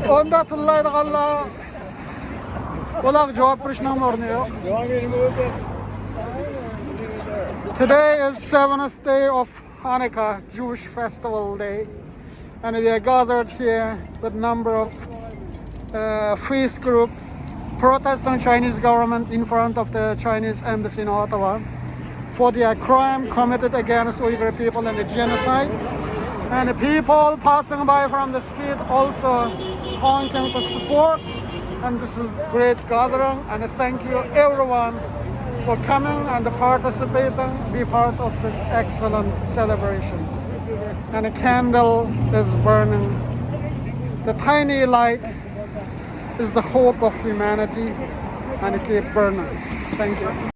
Onda tıllaydı Allah. Olar cevap verişinin ornu yok. Today is 7th day of Chanukah, Jewish festival day, and we are gathered here with a number of faith group protesting Chinese government in front of the Chinese embassy in Ottawa for their crime committed against Uyghur people and the genocide. And the people passing by from the street also honking to support. And this is great gathering, and thank you everyone for coming and participating, be part of this excellent celebration. And a candle is burning. The tiny light is the hope of humanity, and it keeps burning. Thank you.